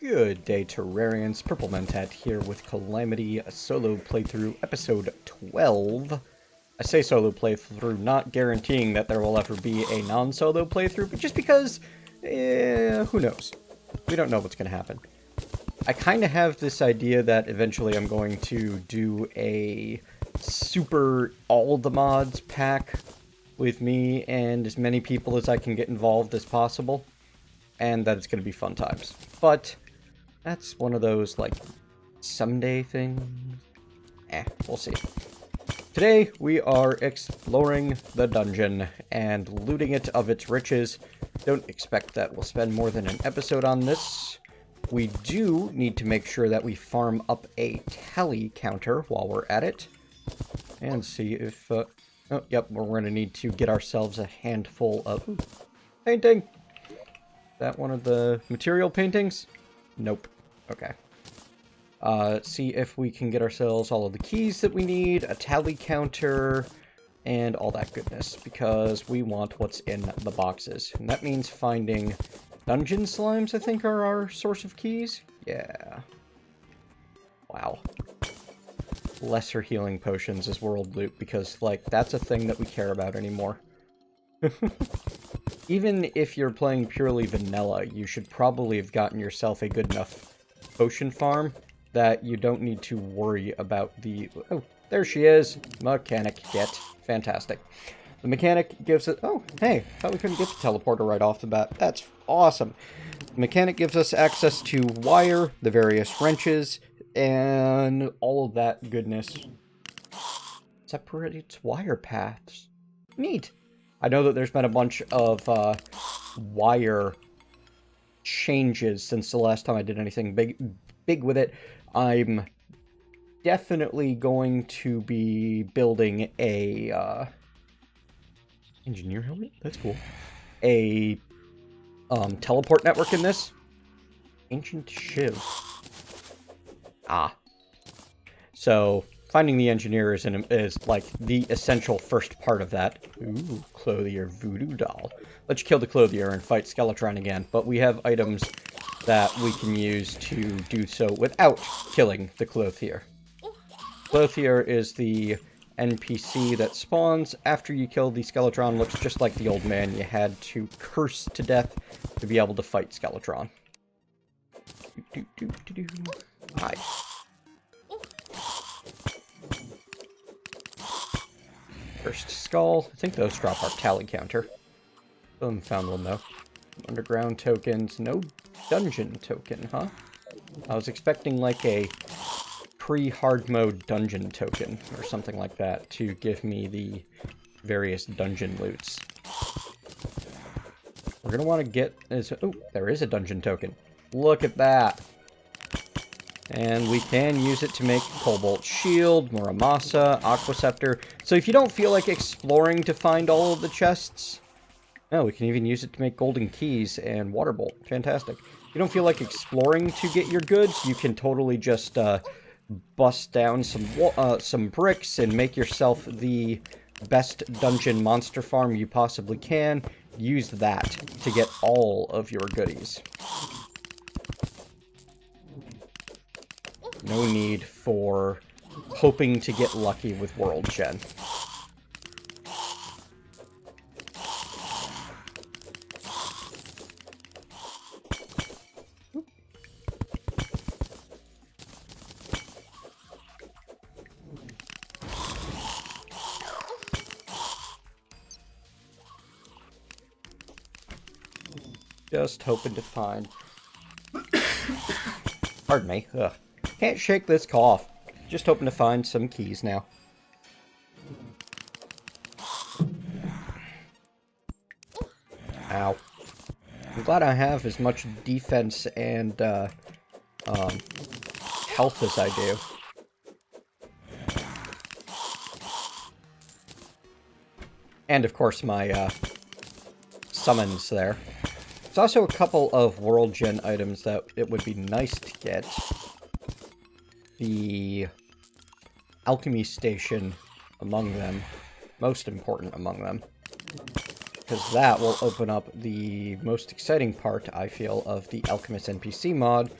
Good day, Terrarians. PurpleMentat here with Calamity, a solo playthrough, episode 12. I say solo playthrough, not guaranteeing that there will ever be a non-solo playthrough, but just because, who knows? We don't know what's going to happen. I kind of have this idea that eventually I'm going to do a super all the mods pack with me and as many people as I can get involved as possible, and that it's going to be fun times. But that's one of those, like, someday things. We'll see. Today, we are exploring the dungeon and looting it of its riches. Don't expect that we'll spend more than an episode on this. We do need to make sure that we farm up a tally counter while we're at it. And see if, oh, yep, we're going to need to get ourselves a handful of painting. Is that one of the material paintings? Nope. Okay. See if we can get ourselves all of the keys that we need, a tally counter, and all that goodness, because we want what's in the boxes. And that means finding dungeon slimes, I think, are our source of keys. Yeah. Wow. Lesser healing potions as world loot, because, like, that's a thing that we care about anymore. Even if you're playing purely vanilla, you should probably have gotten yourself a good enough potion farm that you don't need to worry about the... Oh, there she is. Mechanic get. Fantastic. The mechanic gives it... Oh, hey, thought we couldn't get the teleporter right off the bat. That's awesome. The mechanic gives us access to wire, the various wrenches, and all of that goodness. Separates wire paths. Neat. I know that there's been a bunch of wire changes since the last time I did anything big with it. I'm definitely going to be building a engineer helmet. That's cool. A teleport network in this. Ancient shiv. So finding the engineer is like the essential first part of that. Ooh, clothier voodoo doll. Let's kill the clothier and fight Skeletron again. But we have items that we can use to do so without killing the clothier. Clothier is the NPC that spawns after you kill the Skeletron. Looks just like the old man you had to curse to death to be able to fight Skeletron. Hi. First skull. I think those drop our tally counter. Found one, though. Underground tokens. No dungeon token, huh? I was expecting, like, a pre-hard mode dungeon token or something like that to give me the various dungeon loots. We're going to want to get... Oh, there is a dungeon token. Look at that. And we can use it to make Cobalt Shield, Muramasa, Aquaceptor. So if you don't feel like exploring to find all of the chests... Oh, we can even use it to make Golden Keys and Water Bolt. Fantastic. If you don't feel like exploring to get your goods, you can totally just bust down some bricks and make yourself the best dungeon monster farm you possibly can. Use that to get all of your goodies. No need for hoping to get lucky with World Gen. Just hoping to find... Pardon me. Ugh. Can't shake this cough. Just hoping to find some keys now. Ow. I'm glad I have as much defense and health as I do. And of course my summons there. There's also a couple of World Gen items that it would be nice to get. The Alchemy Station among them. Most important among them. because that will open up the most exciting part, I feel, of the Alchemist NPC mod,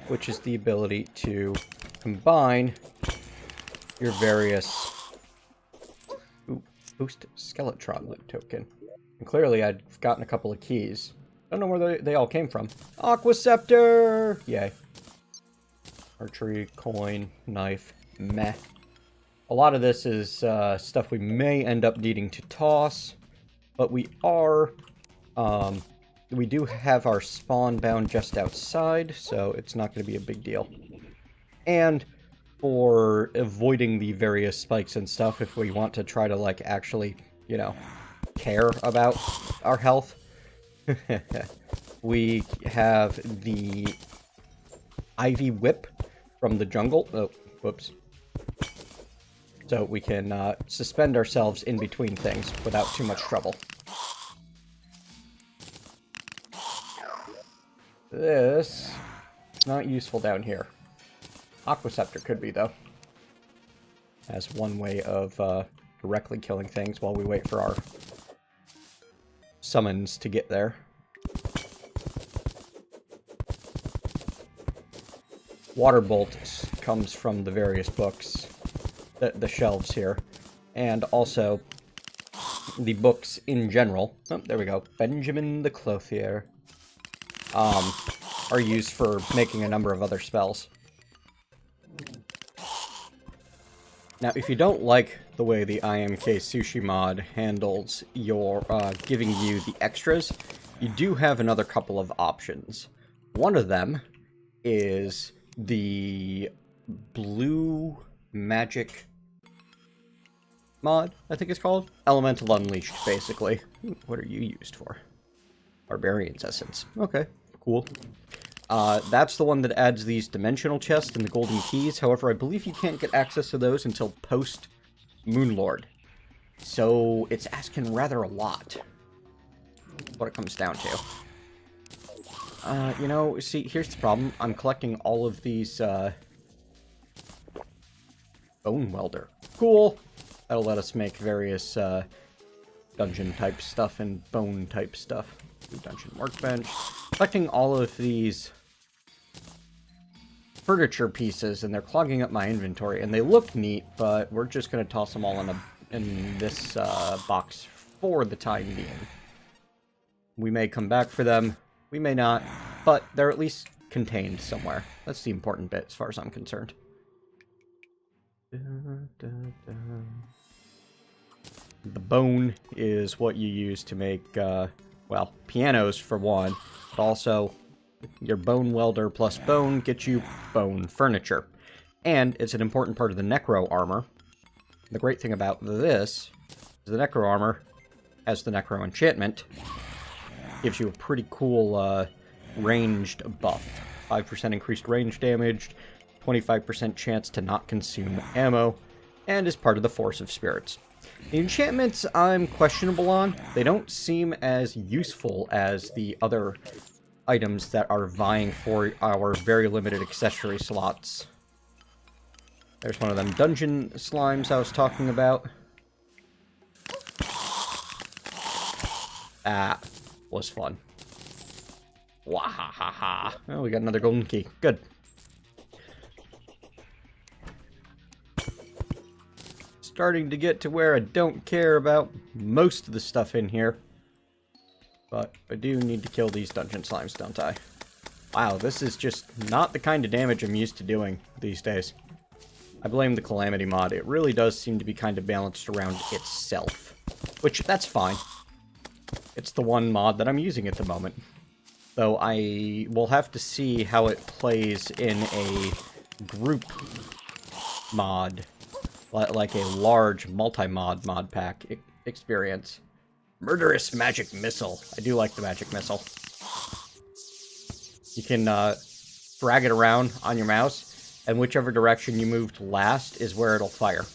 which is the ability to combine your various... Ooh, boost Skeletron loot token. And clearly I'd gotten a couple of keys. Don't know where they all came from. Aqua Scepter! Yay. Archery, coin, knife, meh. A lot of this is stuff we may end up needing to toss, but we do have our spawn bound just outside, so it's not going to be a big deal. And for avoiding the various spikes and stuff, if we want to try to, like, actually, you know, care about our health, we have the Ivy Whip from the jungle. Oh, whoops. So we can suspend ourselves in between things without too much trouble. This is not useful down here. Aqua Scepter could be, though. As one way of directly killing things while we wait for our summons to get there. Water Bolt comes from the various books, the shelves here, and also the books in general. Oh, there we go. Benjamin the Clothier. Are used for making a number of other spells. Now, if you don't like the way the IMK Sushi mod handles your giving you the extras, you do have another couple of options. One of them is the Blue Magic mod, I think it's called. Elemental Unleashed, basically. Ooh, what are you used for? Barbarian's Essence. Okay, cool. That's the one that adds these dimensional chests and the golden keys. However, I believe you can't get access to those until post Moonlord. So it's asking rather a lot. What it comes down to. You know, see, here's the problem. I'm collecting all of these, Bone Welder. Cool! That'll let us make various, dungeon-type stuff and bone-type stuff. Dungeon workbench. Collecting all of these furniture pieces, and they're clogging up my inventory, and they look neat, but we're just going to toss them all in this box for the time being. We may come back for them, we may not, but they're at least contained somewhere. That's the important bit, as far as I'm concerned. The bone is what you use to make, well, pianos for one, but also your bone welder plus bone gets you bone furniture. And it's an important part of the necro armor. The great thing about this is the necro armor has the necro enchantment. Gives you a pretty cool ranged buff. 5% increased range damage, 25% chance to not consume ammo, and is part of the Force of Spirits. The enchantments I'm questionable on. They don't seem as useful as the other items that are vying for our very limited accessory slots. There's one of them dungeon slimes I was talking about. That was fun. Wahahaha. Oh, we got another golden key. Good. Starting to get to where I don't care about most of the stuff in here. But I do need to kill these dungeon slimes, don't I? Wow, this is just not the kind of damage I'm used to doing these days. I blame the Calamity mod. It really does seem to be kind of balanced around itself. Which, that's fine. It's the one mod that I'm using at the moment. Though I will have to see how it plays in a group mod. Like a large multi-mod mod pack experience. Murderous Magic Missile. I do like the Magic Missile. You can drag it around on your mouse, and whichever direction you moved last is where it'll fire.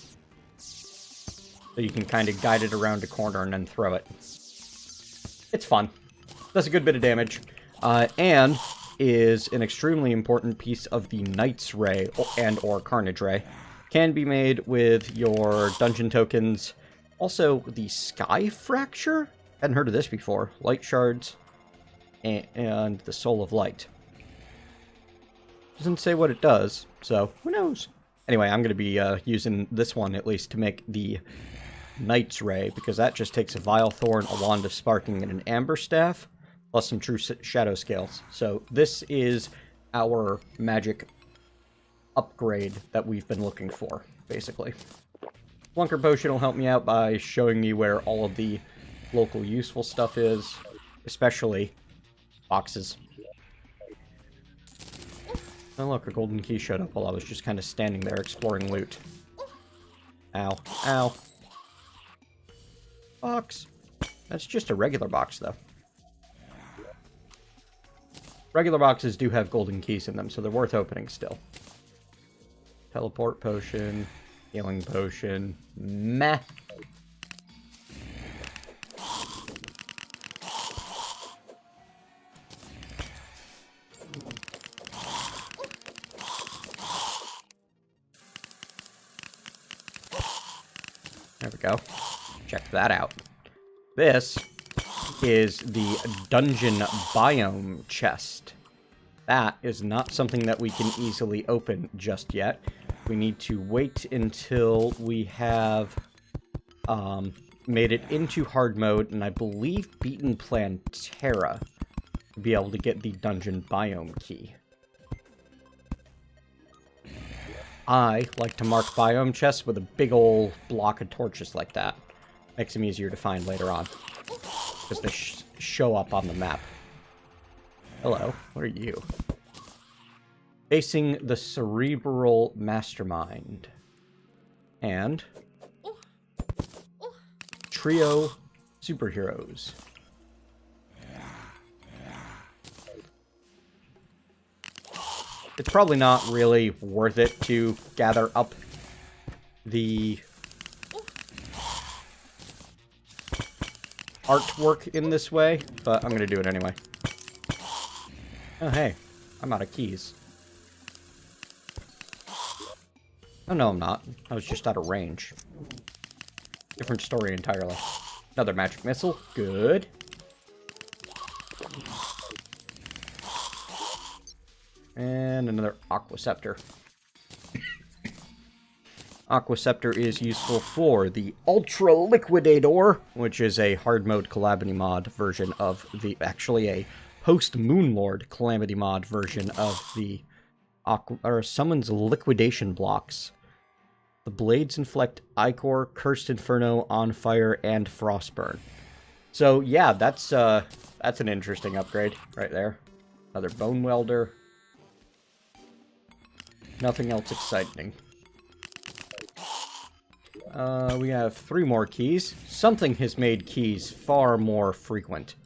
So you can kind of guide it around a corner and then throw it. It's fun. Does a good bit of damage. And is an extremely important piece of the Knight's Ray and or Carnage Ray. Can be made with your dungeon tokens. Also, the Sky Fracture Hadn't heard of this before. Light shards and the soul of light. Doesn't say what it does, so who knows? Anyway, I'm going to be using this one at least to make the Knight's Ray, because that just takes a Vile Thorn, a Wand of Sparking, and an Amber Staff, plus some true Shadow Scales. So this is our magic upgrade that we've been looking for, basically. Flunker Potion will help me out by showing me where all of the local useful stuff is, especially boxes. Oh look, a golden key showed up while I was just kind of standing there exploring loot. Ow. Ow. Box. That's just a regular box, though. Regular boxes do have golden keys in them, so they're worth opening still. Teleport potion. Healing potion. Meh. There we go. Check that out. This is the dungeon biome chest. That is not something that we can easily open just yet. We need to wait until we have made it into hard mode, and I believe beaten Plantera to be able to get the dungeon biome key. I like to mark biome chests with a big old block of torches like that. Makes them easier to find later on, because they show up on the map. Hello, what are you? Facing the Cerebral Mastermind. And Trio Superheroes. It's probably not really worth it to gather up the artwork in this way, but I'm going to do it anyway. Oh, hey. I'm out of keys. Oh, no, I'm not. I was just out of range. Different story entirely. Another magic missile. Good. And another Aqua Scepter. Aqua Scepter is useful for the Ultra Liquidator, which is a hard mode Calamity mod version of the... Actually, a post-Moonlord Calamity mod version of the summons liquidation blocks. The blades inflict Ichor, Cursed Inferno, On Fire, and Frostburn. So yeah, that's an interesting upgrade right there. Another Bone Welder. Nothing else exciting. We have 3 more keys. Something has made keys far more frequent.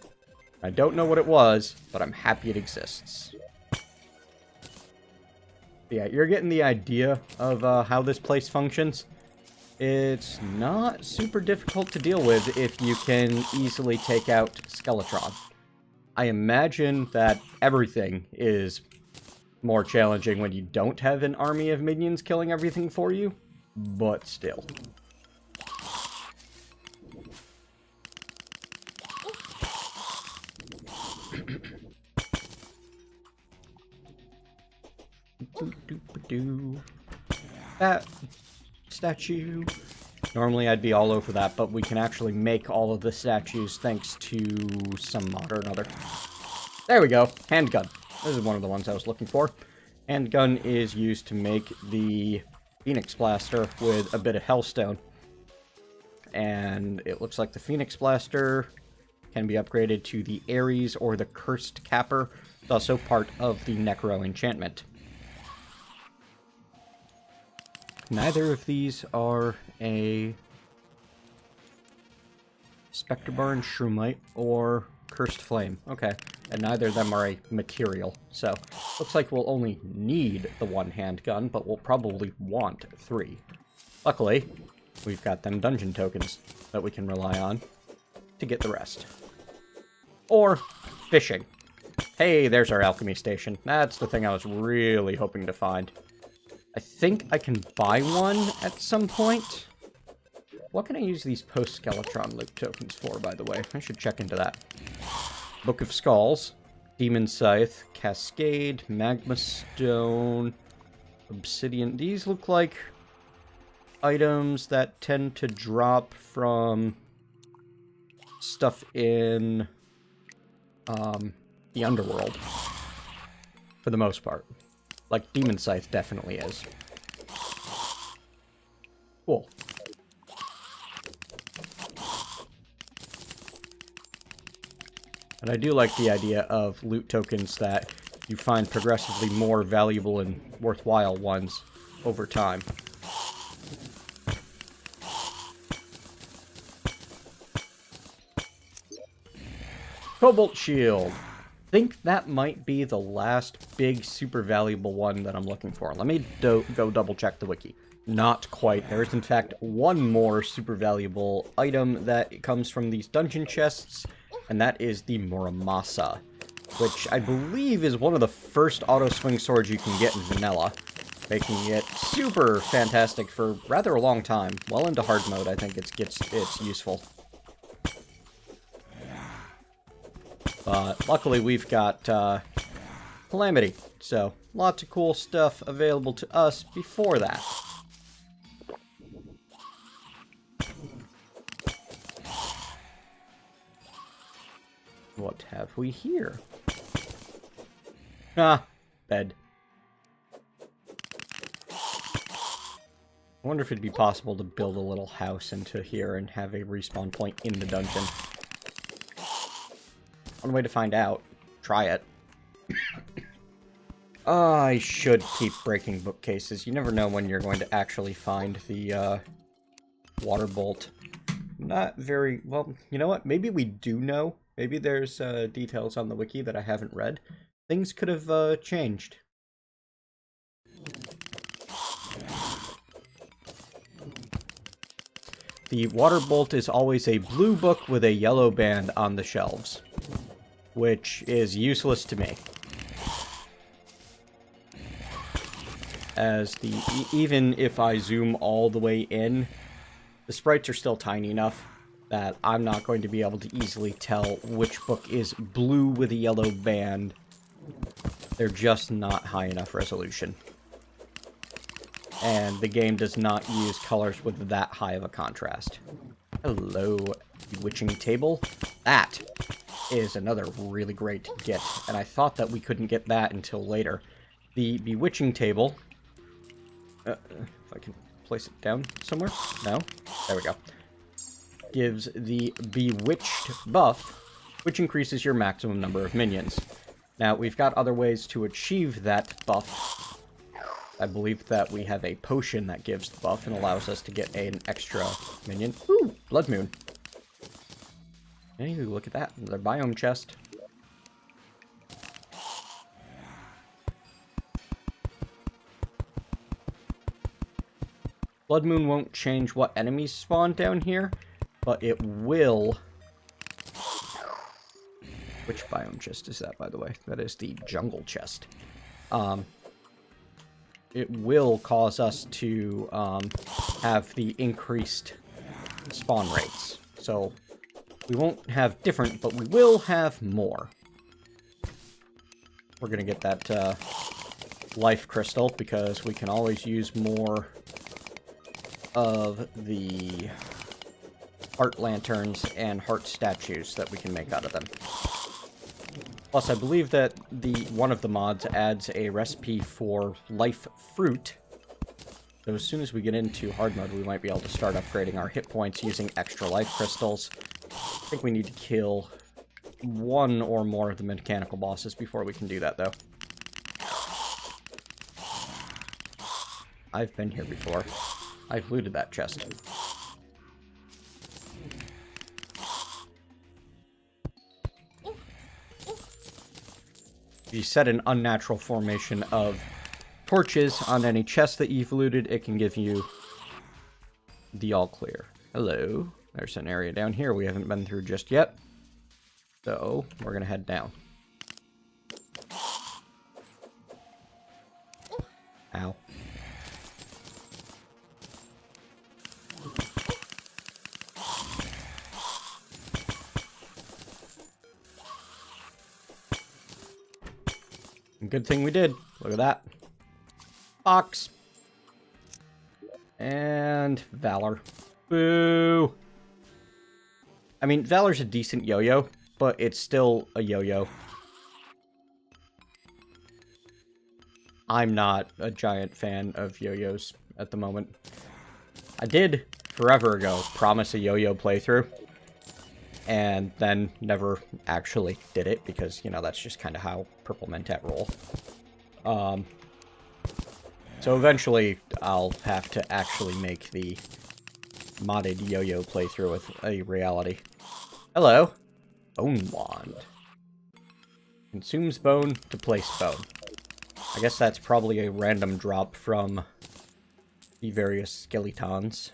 I don't know what it was, but I'm happy it exists. Yeah, you're getting the idea of how this place functions. It's not super difficult to deal with if you can easily take out Skeletron. I imagine that everything is more challenging when you don't have an army of minions killing everything for you, but still. That statue. Normally I'd be all over that, but we can actually make all of the statues thanks to some mod or another. There we go. Handgun. This is one of the ones I was looking for. Handgun is used to make the Phoenix Blaster with a bit of Hellstone. And it looks like the Phoenix Blaster can be upgraded to the Ares or the Cursed Capper. It's also part of the Necro enchantment. Neither of these are a Spectre Barn, Shroomite, or Cursed Flame. Okay, and neither of them are a material. So, looks like we'll only need the 1 handgun, but we'll probably want 3. Luckily, we've got them dungeon tokens that we can rely on to get the rest. Or fishing. Hey, there's our alchemy station. That's the thing I was really hoping to find. I think I can buy one at some point. What can I use these post-Skeletron loot tokens for, by the way? I should check into that. Book of Skulls, Demon Scythe, Cascade, Magma Stone, Obsidian. These look like items that tend to drop from stuff in the underworld, for the most part. Like, Demon Scythe definitely is. Cool. And I do like the idea of loot tokens that you find progressively more valuable and worthwhile ones over time. Cobalt Shield. I think that might be the last big super valuable one that I'm looking for. Let me go double check the wiki. Not quite. There is in fact one more super valuable item that comes from these dungeon chests, and that is the Muramasa, which I believe is one of the first auto swing swords you can get in vanilla, making it super fantastic for rather a long time. Well into hard mode, I think it's useful. But luckily we've got Calamity, so lots of cool stuff available to us before that. What have we here? Ah, bed. I wonder if it'd be possible to build a little house into here and have a respawn point in the dungeon. One way to find out. Try it. I should keep breaking bookcases. You never know when you're going to actually find the water bolt. Not very... Well, you know what? Maybe we do know. Maybe there's details on the wiki that I haven't read. Things could have changed. The water bolt is always a blue book with a yellow band on the shelves, which is useless to me. As even if I zoom all the way in, the sprites are still tiny enough that I'm not going to be able to easily tell which book is blue with a yellow band. They're just not high enough resolution. And the game does not use colors with that high of a contrast. Hello, Bewitching Table. That is another really great get, and I thought that we couldn't get that until later. The Bewitching Table... if I can place it down somewhere? No? There we go. Gives the Bewitched buff, which increases your maximum number of minions. Now, we've got other ways to achieve that buff. I believe that we have a potion that gives the buff and allows us to get an extra minion. Ooh, Blood Moon. Hey, look at that. Another biome chest. Blood Moon won't change what enemies spawn down here, but it will... Which biome chest is that, by the way? That is the jungle chest. It will cause us to have the increased spawn rates. So we won't have different, but we will have more. We're going to get that life crystal because we can always use more of the heart lanterns and heart statues that we can make out of them. Plus, I believe that one of the mods adds a recipe for life fruit. So as soon as we get into hard mode, we might be able to start upgrading our hit points using extra life crystals. I think we need to kill one or more of the mechanical bosses before we can do that, though. I've been here before. I've looted that chest. If you set an unnatural formation of torches on any chest that you've looted, it can give you the all clear. Hello. There's an area down here we haven't been through just yet. So, we're gonna head down. Ow. good thing we did. Look at that. Box. And Valor. Boo! I mean, Valor's a decent yo-yo, but it's still a yo-yo. I'm not a giant fan of yo-yos at the moment. I did, forever ago, promise a yo-yo playthrough, and then never actually did it, because, you know, that's just kind of how PurpleMentat roll. So eventually, I'll have to actually make the modded yo-yo playthrough with a reality. Hello. Bone wand. Consumes bone to place bone. I guess that's probably a random drop from the various skeletons.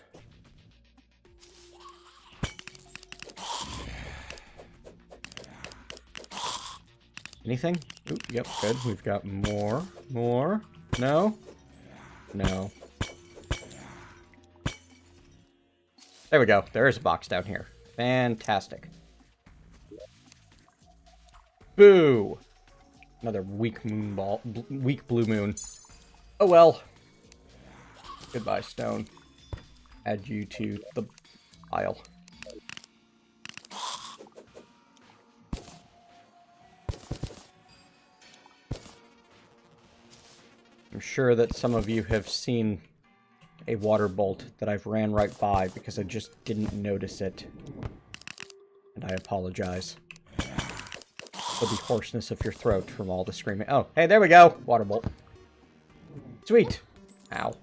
Anything? Ooh, yep, good. We've got more. More. No? No. There we go. There is a box down here. Fantastic. Boo! Another weak moon ball. Weak blue moon. Oh well. Goodbye, stone. Add you to the pile. I'm sure that some of you have seen a water bolt that I've ran right by because I just didn't notice it. And I apologize for the hoarseness of your throat from all the screaming. Oh, hey, there we go! Water bolt. Sweet! Ow.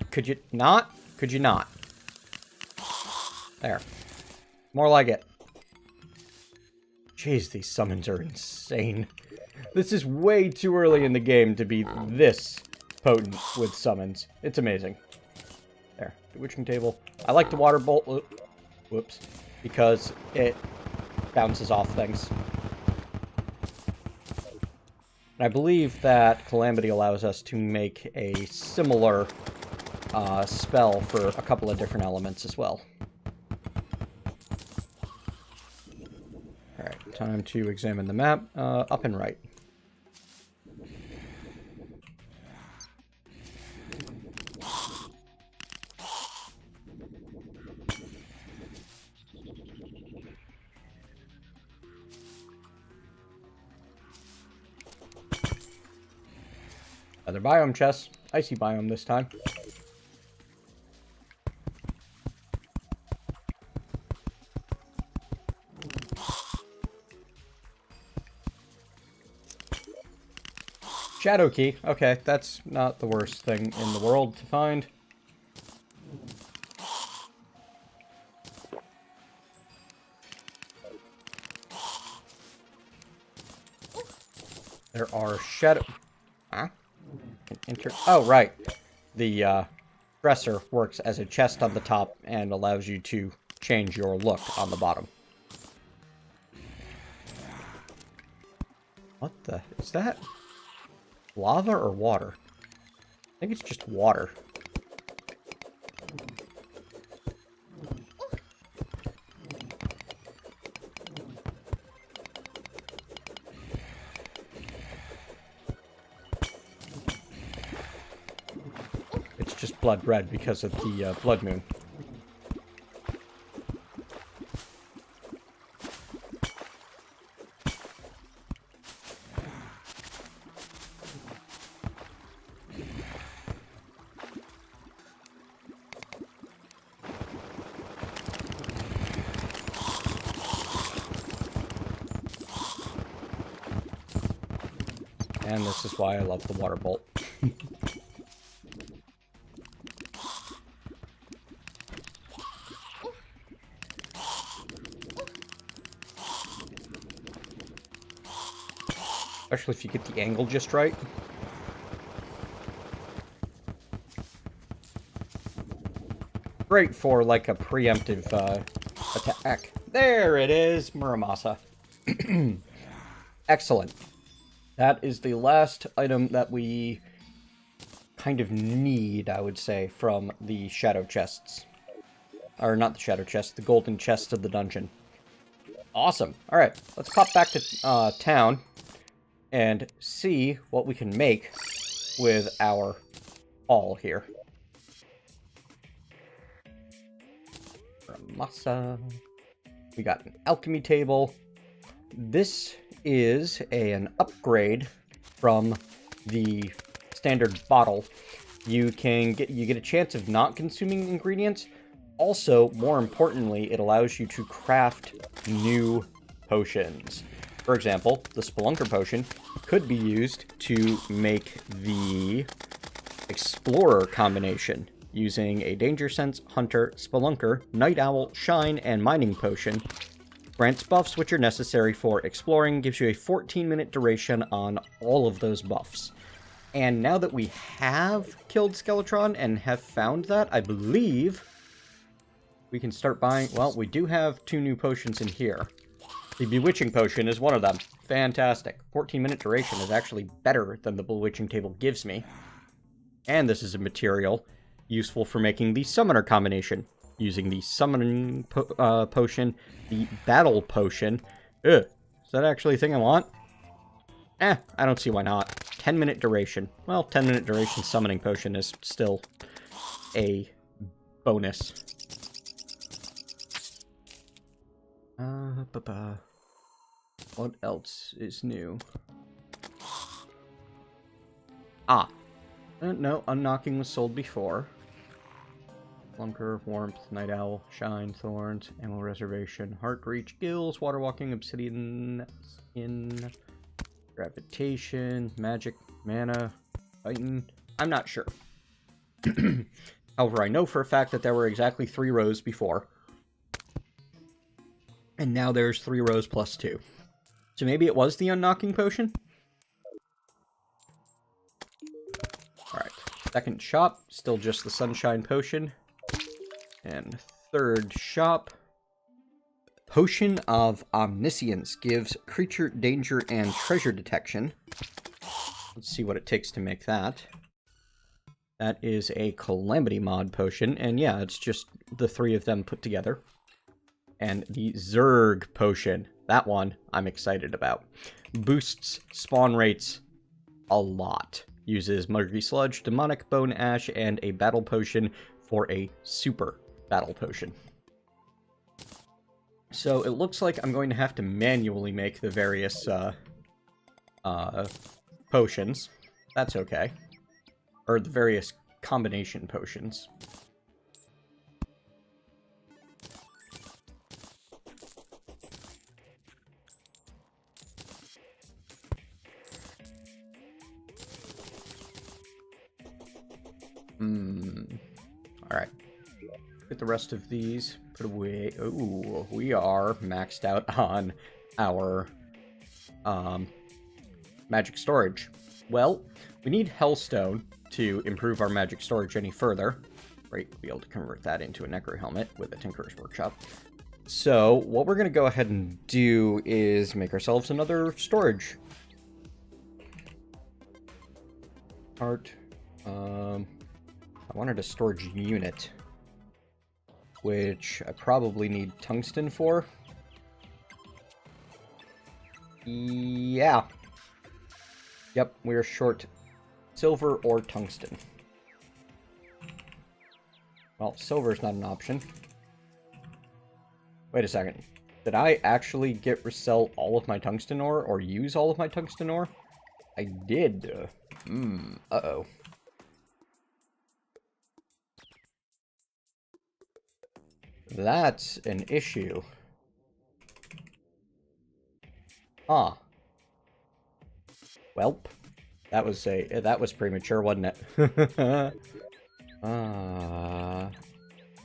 Could you not? Could you not? There. More like it. Jeez, these summons are insane. This is way too early in the game to be this potent with summons. It's amazing. There. The witching table. I like the water bolt. Whoops. Because it bounces off things. And I believe that Calamity allows us to make a similar spell for a couple of different elements as well. Alright, time to examine the map. Up and right. Other biome chests. Icy biome this time. Shadow key. Okay, that's not the worst thing in the world to find. There are shadow... Huh? Oh, right. The dresser works as a chest on the top and allows you to change your look on the bottom. What the... Is that lava or water? I think it's just water. It's just blood red because of the blood moon. And this is why I love the water bolt. Especially if you get the angle just right. Great for, like, a preemptive attack. There it is, Muramasa. Excellent. That is the last item that we kind of need, I would say, from the shadow chests. Or not the shadow chests, the golden chests of the dungeon. Awesome. Alright, let's pop back to town. and see what we can make with our haul here. Masa. We got an alchemy table. This is an upgrade from the standard bottle. You get a chance of not consuming ingredients. Also, more importantly, it allows you to craft new potions. For example, the Spelunker potion could be used to make the Explorer combination, using a Danger Sense, Hunter, Spelunker, Night Owl, Shine, and Mining potion. Grants buffs which are necessary for exploring, gives you a 14-minute duration on all of those buffs. And now that we have killed Skeletron and have found that, I believe we can start buying... Well, we do have 2 new potions in here. The Bewitching potion is one of them. Fantastic. 14-minute duration is actually better than the Bewitching table gives me. And this is a material useful for making the Summoner combination. Using the Summoning potion, the Battle potion. Ugh, is that actually a thing I want? I don't see why not. 10-minute duration. Well, 10-minute duration Summoning potion is still a bonus. What else is new? No, Unknocking was sold before. Lunker, Warmth, Night Owl, Shine, Thorns, Ammo Reservation, Heart Reach, Gills, Water Walking, Obsidian, Skin, Gravitation, Magic, Mana, Titan. I'm not sure. However, I know for a fact that there were exactly 3 rows before. And now there's 3 rows plus 2. So maybe it was the Unknocking potion? Alright. Second shop, still just the Sunshine potion. And third shop, Potion of Omniscience gives creature danger and treasure detection. Let's see what it takes to make that. That is a Calamity mod potion, and yeah, it's just the 3 of them put together. And the Zerg potion, that one I'm excited about. Boosts spawn rates a lot. Uses Muggy Sludge, Demonic Bone Ash, and a battle potion for a super battle potion. So it looks like I'm going to have to manually make the various potions. That's okay. Or the various combination potions. Alright. Get the rest of these put away. Ooh, we are maxed out on our magic storage. Well, we need Hellstone to improve our magic storage any further. Right, we'll be able to convert that into a Necro Helmet with a Tinkerer's Workshop. So, what we're going to go ahead and do is make ourselves another storage. Art. I wanted a storage unit, which I probably need tungsten for. Yeah. Yep, we're short silver or tungsten. Well, silver's not an option. Wait a second. Did I actually sell all of my tungsten ore, or use all of my tungsten ore? I did. Uh-oh. That's an issue. Ah. Welp. That was premature, wasn't it? Let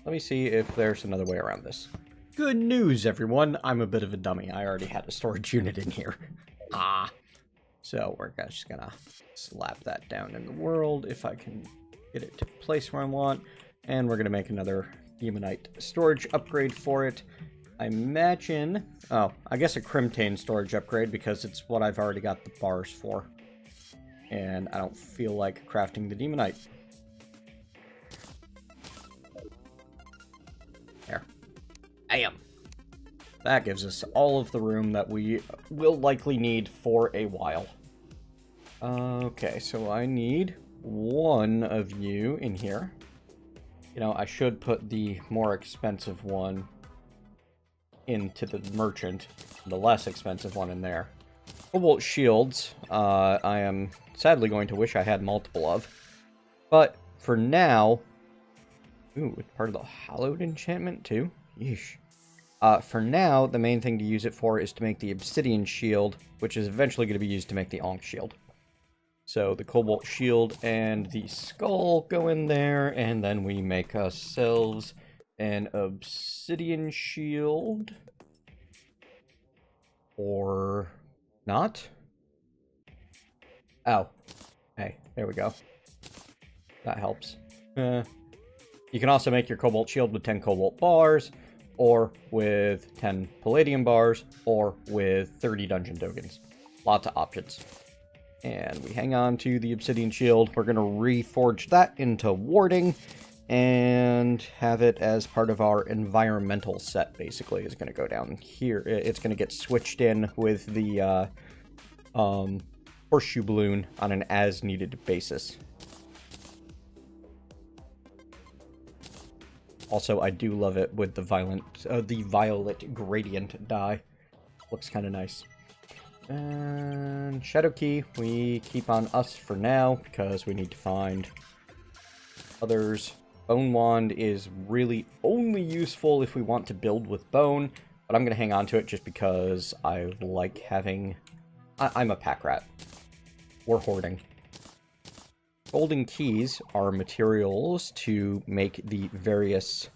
me see if there's another way around this. Good news, everyone. I'm a bit of a dummy. I already had a storage unit in here. So we're just gonna slap that down in the world if I can get it to place where I want. And we're gonna make another Demonite storage upgrade for it. I imagine... Oh, I guess a Crimtane storage upgrade because it's what I've already got the bars for. And I don't feel like crafting the Demonite. There. Bam! That gives us all of the room that we will likely need for a while. Okay, so I need one of you in here. You know, I should put the more expensive one into the merchant, the less expensive one in there. Cobalt shields, I am sadly going to wish I had multiple of. But for now... Ooh, it's part of the hallowed enchantment too? Yeesh. For now, the main thing to use it for is to make the obsidian shield, which is eventually going to be used to make the Ankh shield. So the cobalt shield and the skull go in there, and then we make ourselves an obsidian shield. Or not? Oh. Hey, there we go. That helps. You can also make your cobalt shield with 10 cobalt bars, or with 10 palladium bars, or with 30 dungeon tokens. Lots of options. And we hang on to the obsidian shield. We're going to reforge that into warding, and have it as part of our environmental set, basically. Is going to go down here. It's going to get switched in with the horseshoe balloon on an as-needed basis. Also, I do love it with the violet gradient dye. Looks kind of nice. And Shadow Key, we keep on us for now, because we need to find others. Bone Wand is really only useful if we want to build with bone, but I'm going to hang on to it just because I like having... I'm a pack rat. We're hoarding. Golden keys are materials to make the various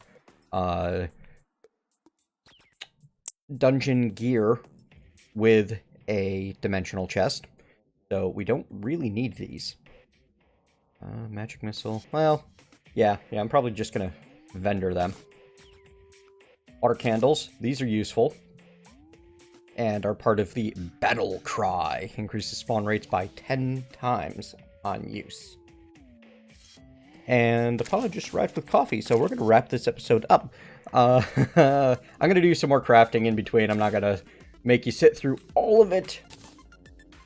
dungeon gear with a dimensional chest. So we don't really need these. Magic missile. Well, yeah, I'm probably just going to vendor them. Water candles. These are useful. And are part of the battle cry. Increases spawn rates by 10 times on use. And the pod just arrived with coffee, so we're going to wrap this episode up. I'm going to do some more crafting in between. I'm not going to make you sit through all of it.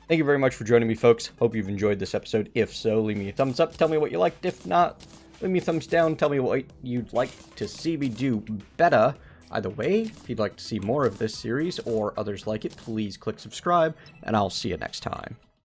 Thank you very much for joining me, folks. Hope you've enjoyed this episode. If so, leave me a thumbs up. Tell me what you liked. If not, leave me a thumbs down. Tell me what you'd like to see me do better. Either way, if you'd like to see more of this series or others like it, please click subscribe, and I'll see you next time.